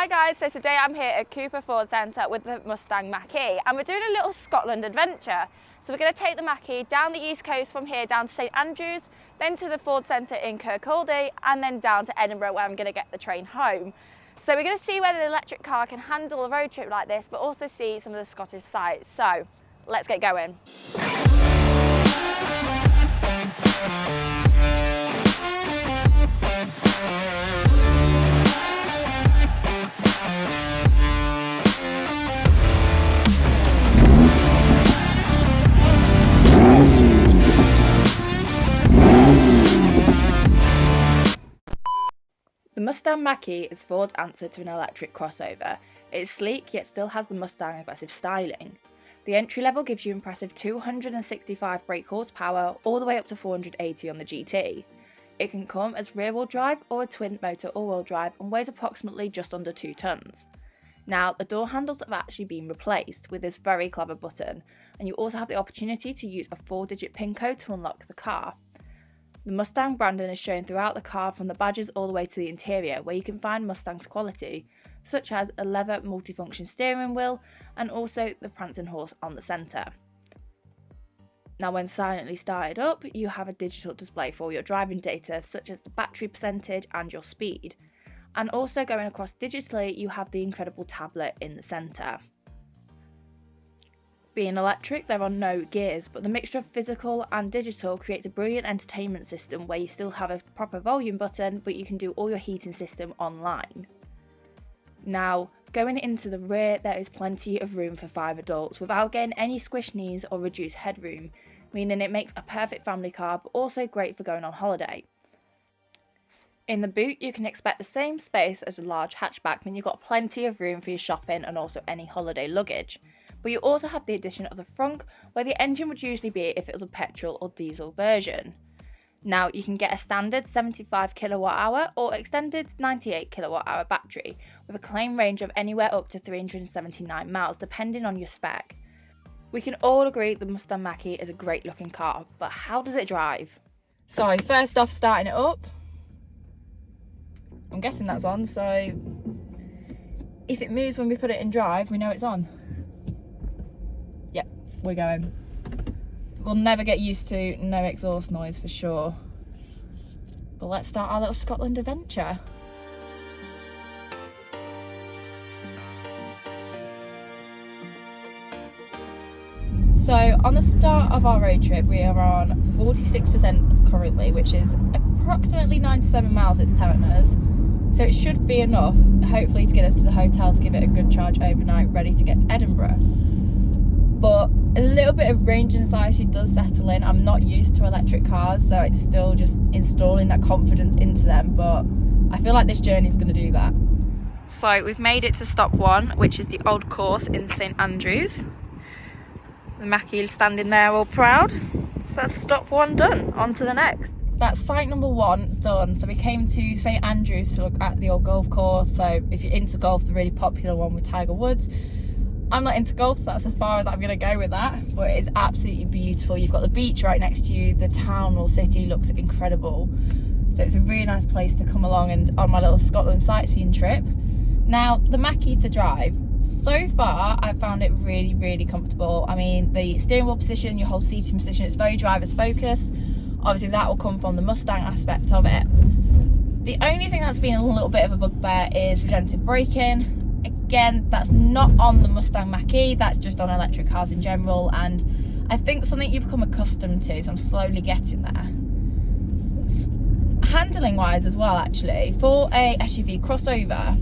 Hi guys, so today I'm here at Cupar Ford Centre with the Mustang Mach-E and we're doing a little Scotland adventure. So we're going to take the Mach-E down the east coast from here down to St Andrews, then to the Ford Centre in Kirkcaldy and then down to Edinburgh where I'm going to get the train home. So we're going to see whether the electric car can handle a road trip like this but also see some of the Scottish sights. So let's get going. The Mustang Mach-E is Ford's answer to an electric crossover. It is sleek yet still has the Mustang aggressive styling. The entry level gives you impressive 265 brake horsepower all the way up to 480 on the GT. It can come as rear-wheel drive or a twin motor all-wheel drive and weighs approximately just under 2 tonnes. Now, the door handles have actually been replaced with this very clever button, and you also have the opportunity to use a 4-digit PIN code to unlock the car. The Mustang branding is shown throughout the car from the badges all the way to the interior, where you can find Mustang's quality, such as a leather multifunction steering wheel and also the prancing horse on the centre. Now when silently started up, you have a digital display for your driving data such as the battery percentage and your speed. And also going across digitally, you have the incredible tablet in the centre. Being electric, there are no gears, but the mixture of physical and digital creates a brilliant entertainment system where you still have a proper volume button, but you can do all your heating system online. Now, going into the rear, there is plenty of room for 5 adults without getting any squish knees or reduced headroom, meaning it makes a perfect family car, but also great for going on holiday. In the boot, you can expect the same space as a large hatchback, meaning you've got plenty of room for your shopping and also any holiday luggage. But you also have the addition of the frunk, where the engine would usually be if it was a petrol or diesel version. Now, you can get a standard 75 kWh or extended 98 kWh battery, with a claim range of anywhere up to 379 miles, depending on your spec. We can all agree the Mustang Mach-E is a great looking car, but how does it drive? So, first off, starting it up. I'm guessing that's on, so if it moves when we put it in drive, we know it's on. Yep, we're going. We'll never get used to no exhaust noise for sure. But let's start our little Scotland adventure. So on the start of our road trip, we are on 46% currently, which is approximately 97 miles it's telling us. So it should be enough, hopefully, to get us to the hotel to give it a good charge overnight, ready to get to Edinburgh. But a little bit of range anxiety does settle in. I'm not used to electric cars, so it's still just installing that confidence into them. But I feel like this journey is going to do that. So we've made it to stop 1, which is the old course in St Andrews. The Mach-E standing there all proud. So that's stop 1 done. On to the next. That's site number 1 done. So we came to St Andrews to look at the old golf course. So if you're into golf, the really popular one with Tiger Woods. I'm not into golf, so that's as far as I'm going to go with that. But it's absolutely beautiful. You've got the beach right next to you. The town or city looks incredible. So it's a really nice place to come along and on my little Scotland sightseeing trip. Now, the Mach-E to drive. So far, I've found it really, really comfortable. I mean, the steering wheel position, your whole seating position, it's very driver's focused. Obviously, that will come from the Mustang aspect of it. The only thing that's been a little bit of a bugbear is regenerative braking. Again, that's not on the Mustang Mach-E, that's just on electric cars in general, and I think something you become accustomed to, so I'm slowly getting there. Handling wise as well, actually, for a SUV crossover,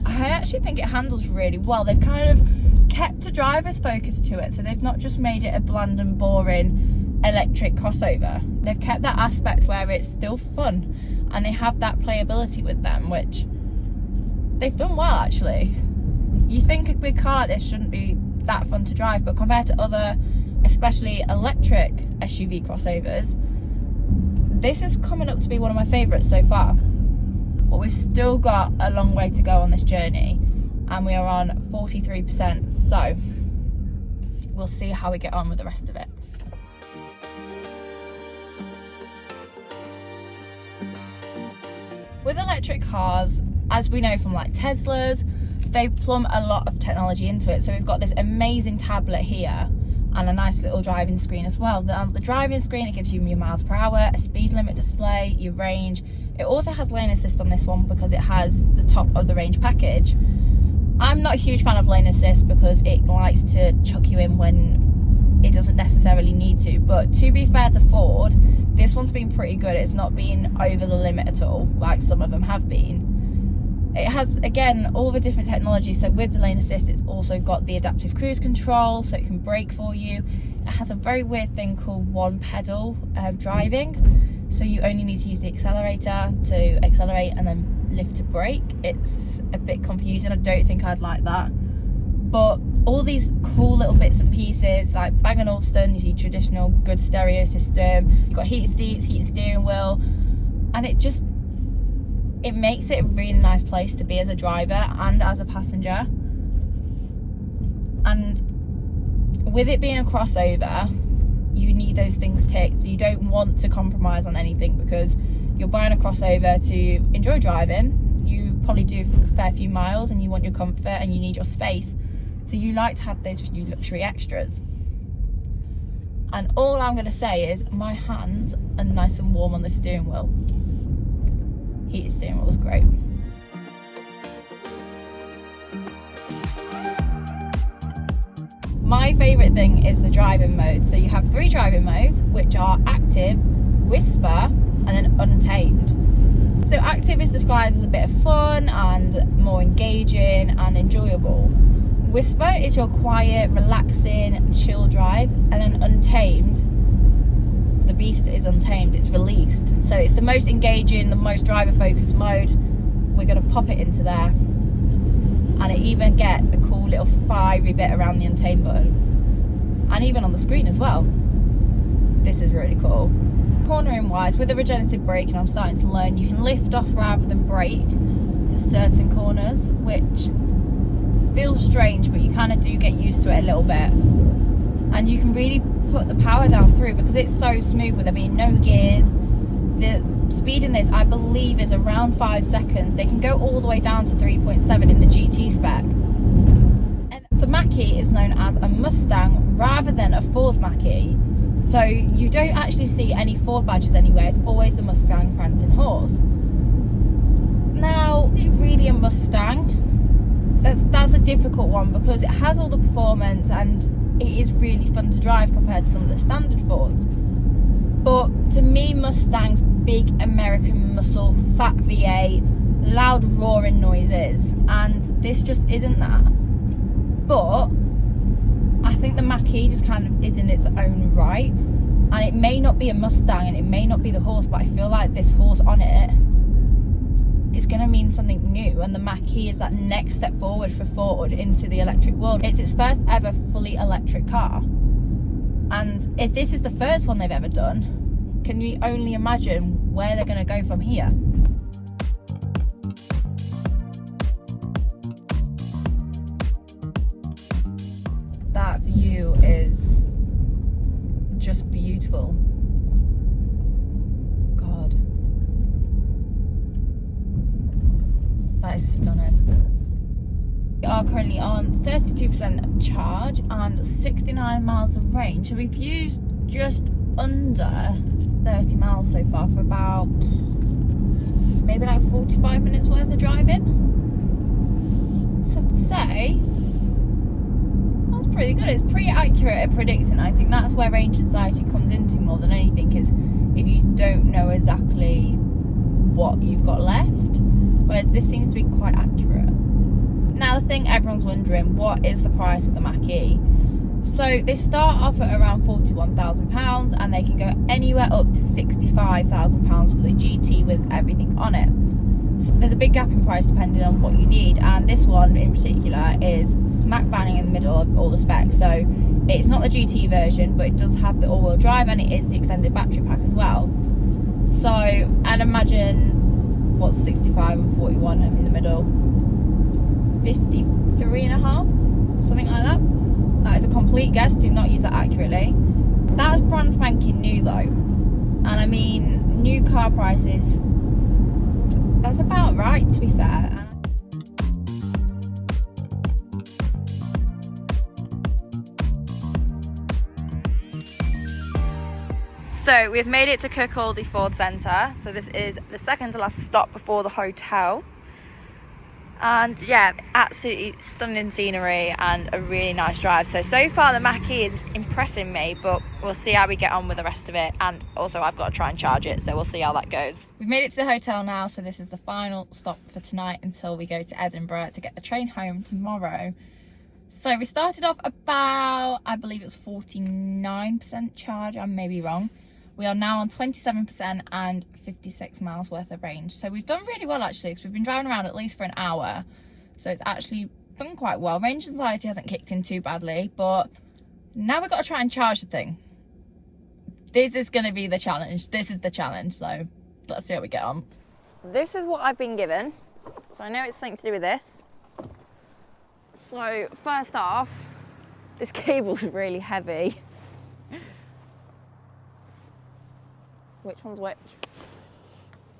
I actually think it handles really well. They've kind of kept a driver's focus to it, so they've not just made it a bland and boring electric crossover. They've kept that aspect where it's still fun, and they have that playability with them, which they've done well actually. You think a big car like this shouldn't be that fun to drive, but compared to other, especially electric SUV crossovers, this is coming up to be one of my favourites so far. But we've still got a long way to go on this journey, and we are on 43%, so we'll see how we get on with the rest of it. With electric cars, as we know from like Teslas, they plumb a lot of technology into it. So we've got this amazing tablet here and a nice little driving screen as well. The driving screen, it gives you your miles per hour, a speed limit display, your range. It also has lane assist on this one because it has the top of the range package. I'm not a huge fan of lane assist because it likes to chuck you in when it doesn't necessarily need to, but to be fair to Ford, this one's been pretty good. It's not been over the limit at all like some of them have been. It has, again, all the different technology. So with the lane assist, it's also got the adaptive cruise control, so it can brake for you. It has a very weird thing called one pedal driving. So you only need to use the accelerator to accelerate and then lift to brake. It's a bit confusing. I don't think I'd like that. But all these cool little bits and pieces, like Bang & Olufsen, you see traditional good stereo system. You've got heated seats, heated steering wheel, and it makes it a really nice place to be as a driver and as a passenger. And with it being a crossover, you need those things ticked. So you don't want to compromise on anything because you're buying a crossover to enjoy driving. You probably do a fair few miles and you want your comfort and you need your space. So you like to have those few luxury extras. And all I'm going to say is my hands are nice and warm on the steering wheel. Heated steering wheel is great. My favourite thing is the driving mode. So you have 3 driving modes, which are active, whisper, and then untamed. So active is described as a bit of fun and more engaging and enjoyable. Whisper is your quiet, relaxing, chill drive, and then untamed, the beast is untamed, it's released. So it's the most engaging, the most driver focused mode. We're going to pop it into there. And it even gets a cool little fiery bit around the untamed button. And even on the screen as well. This is really cool. Cornering wise, with the regenerative braking, I'm starting to learn you can lift off rather than brake for certain corners, which feels strange, but you kind of do get used to it a little bit. And you can really put the power down through because it's so smooth with there being no gears. The speed in this, I believe, is around 5 seconds. They can go all the way down to 3.7 in the GT spec. And the Mach-E is known as a Mustang rather than a Ford Mach-E. So you don't actually see any Ford badges anywhere. It's always the Mustang prancing horse. Now, is it really a Mustang? That's a difficult one because it has all the performance and it is really fun to drive compared to some of the standard Fords. But to me, Mustang's big American muscle, fat V8, loud roaring noises, and this just isn't that. But I think the Mach-E just kind of is in its own right, and it may not be a Mustang and it may not be the horse, but I feel like this horse on it is going to mean something new, and the Mach-E is that next step forward for Ford into the electric world. It's its first ever fully electric car, and if this is the first one they've ever done, can you only imagine where they're going to go from here? That view is just beautiful. God, that is stunning. We are currently on 32% charge and 69 miles of range. So we've used just under 30 miles so far for about maybe like 45 minutes worth of driving. So I'd say that's pretty good. It's pretty accurate at predicting. I think that's where range anxiety comes into more than anything, is if you don't know exactly what you've got left, whereas this seems to be quite accurate. Now the thing everyone's wondering, what is the price of the Mach-E? So they start off at around £41,000 and they can go anywhere up to £65,000 for the GT with everything on it. So there's a big gap in price depending on what you need, and this one in particular is smack bang in the middle of all the specs. So it's not the GT version, but it does have the all-wheel drive and it is the extended battery pack as well. So, and imagine what's 65 and 41 in the middle, 53 and a half, something like that. That is a complete guess, do not use that accurately. That's brand spanking new though, and I mean, new car prices, that's about right to be fair. So we've made it to Kirkcaldy Ford Centre. So this is the second to last stop before the hotel. And yeah, absolutely stunning scenery and a really nice drive. So far the Mach-E is impressing me, but we'll see how we get on with the rest of it. And also I've got to try and charge it, so we'll see how that goes. We've made it to the hotel now, so this is the final stop for tonight until we go to Edinburgh to get the train home tomorrow. So we started off about, I believe it was 49% charge, I may be wrong. We are now on 27% and 56 miles worth of range. So we've done really well actually, because we've been driving around at least for an hour. So it's actually done quite well. Range anxiety hasn't kicked in too badly, but now we've got to try and charge the thing. This is going to be the challenge. This is the challenge, so let's see how we get on. This is what I've been given. So I know it's something to do with this. So first off, this cable's really heavy. Which one's which?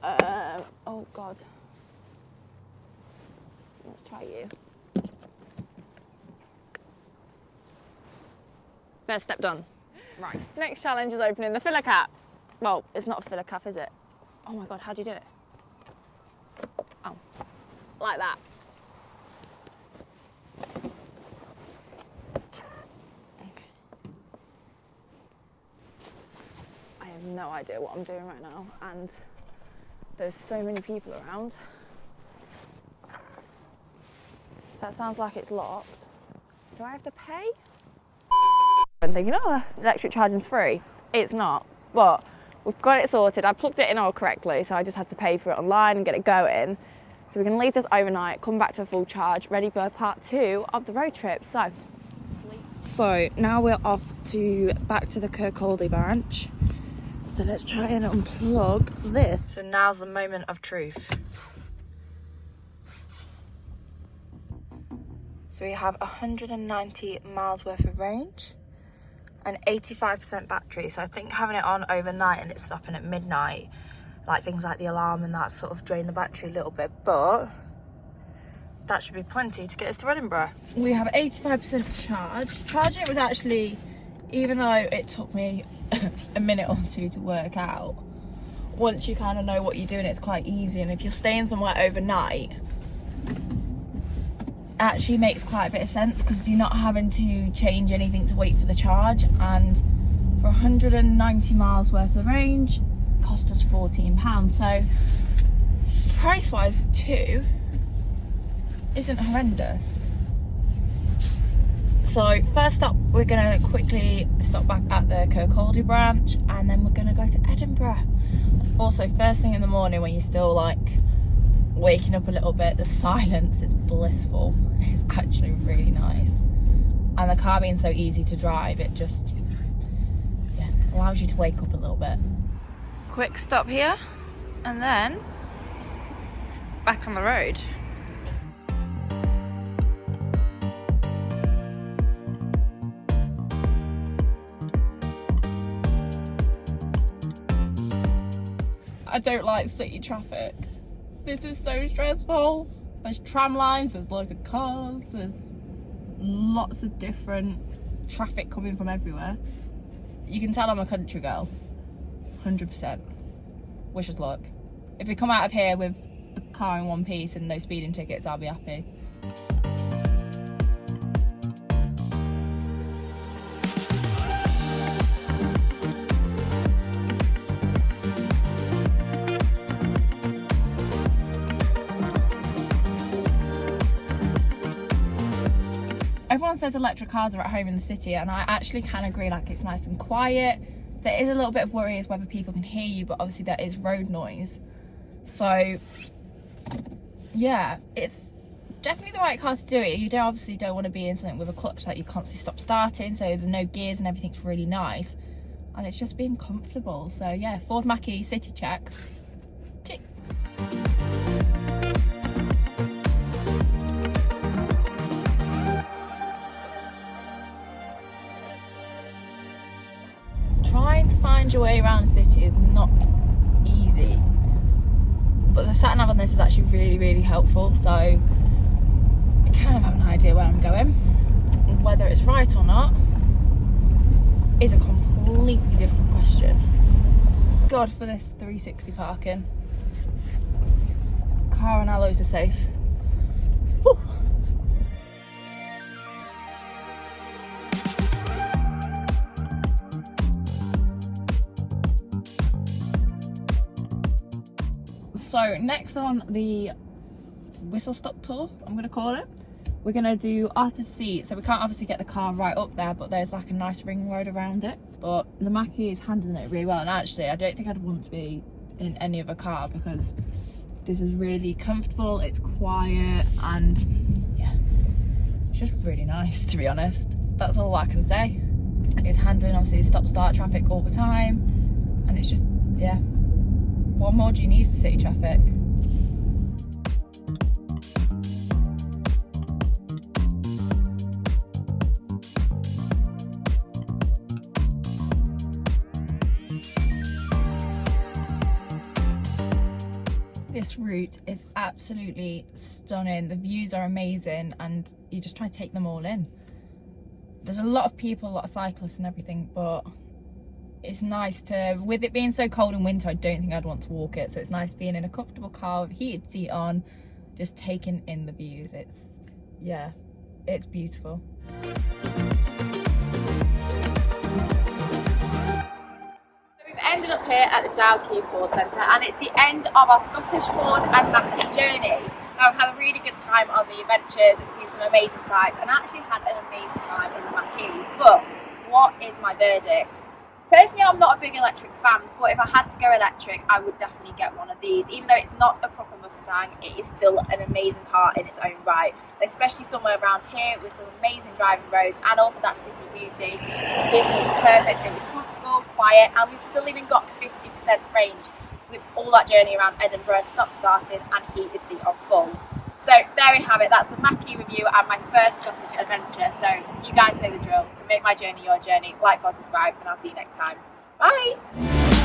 Oh God. Let's try you. First step done. Right. Next challenge is opening the filler cap. Well, it's not a filler cap, is it? Oh my God, how do you do it? Oh, like that. I have no idea what I'm doing right now, and there's so many people around. So that sounds like it's locked. Do I have to pay? I'm thinking, oh, electric charging's free. It's not, but we've got it sorted. I plugged it in all correctly, so I just had to pay for it online and get it going. So we're gonna leave this overnight, come back to a full charge, ready for part 2 of the road trip. So now we're off back to the Kirkcaldy branch. So let's try and unplug this. So now's the moment of truth. So we have 190 miles worth of range and 85% battery. So I think having it on overnight and it's stopping at midnight, like things like the alarm and that sort of drain the battery a little bit, but that should be plenty to get us to Edinburgh. We have 85% charge. Charging it was actually, even though it took me a minute or two to work out, once you kind of know what you're doing, it's quite easy. And if you're staying somewhere overnight, it actually makes quite a bit of sense, because you're not having to change anything to wait for the charge. And for 190 miles worth of range, it cost us £14. So price wise too isn't horrendous. So first up, we're going to quickly stop back at the Kirkcaldy branch, and then we're going to go to Edinburgh. Also, first thing in the morning when you're still like waking up a little bit, the silence is blissful. It's actually really nice. And the car being so easy to drive, it just allows you to wake up a little bit. Quick stop here, and then back on the road. I don't like city traffic. This is so stressful. There's tram lines, there's loads of cars, there's lots of different traffic coming from everywhere. You can tell I'm a country girl, 100%. Wish us luck. If we come out of here with a car in one piece and no speeding tickets, I'll be happy. Everyone says electric cars are at home in the city, and I actually can agree. Like, it's nice and quiet. There is a little bit of worry as whether people can hear you, but obviously there is road noise. So yeah, it's definitely the right car to do it. You obviously don't want to be in something with a clutch that you constantly stop starting, so there's no gears and everything's really nice, and it's just being comfortable. So yeah, Ford Mach-E city check. Tick. Trying to find your way around the city is not easy, but the sat nav on this is actually really, really helpful. So I kind of have an idea where I'm going. Whether it's right or not is a completely different question. God for this 360 parking. Car and alloys are safe. Whew. So next on the whistle stop tour, I'm going to call it, we're going to do Arthur's Seat. So we can't obviously get the car right up there, but there's like a nice ring road around it. But the Mach-E is handling it really well, and actually I don't think I'd want to be in any other car because this is really comfortable, it's quiet, and yeah, it's just really nice, to be honest. That's all I can say. It's handling obviously stop-start traffic all the time, and it's just, yeah, what more do you need for city traffic? This route is absolutely stunning. The views are amazing and you just try to take them all in. There's a lot of people, a lot of cyclists and everything, but it's nice to, with it being so cold in winter, I don't think I'd want to walk it. So it's nice being in a comfortable car with a heated seat on, just taking in the views. It's, yeah, it's beautiful. Ended up here at the Dalkeith Ford Centre, and it's the end of our Scottish Ford and Mach-E journey. Now, I've had a really good time on the adventures and seen some amazing sights, and I actually had an amazing time in the Mach-E. But what is my verdict? Personally, I'm not a big electric fan, but if I had to go electric, I would definitely get one of these. Even though it's not a proper Mustang, it is still an amazing car in its own right, especially somewhere around here with some amazing driving roads and also that city beauty. This was perfect. It was comfortable, quiet, and we've still even got 50% range with all that journey around Edinburgh, stop starting and heated seat on full. So there we have it, that's the Mach-E review and my first Scottish adventure. So you guys know the drill. To make my journey your journey, like, follow, subscribe, and I'll see you next time. Bye!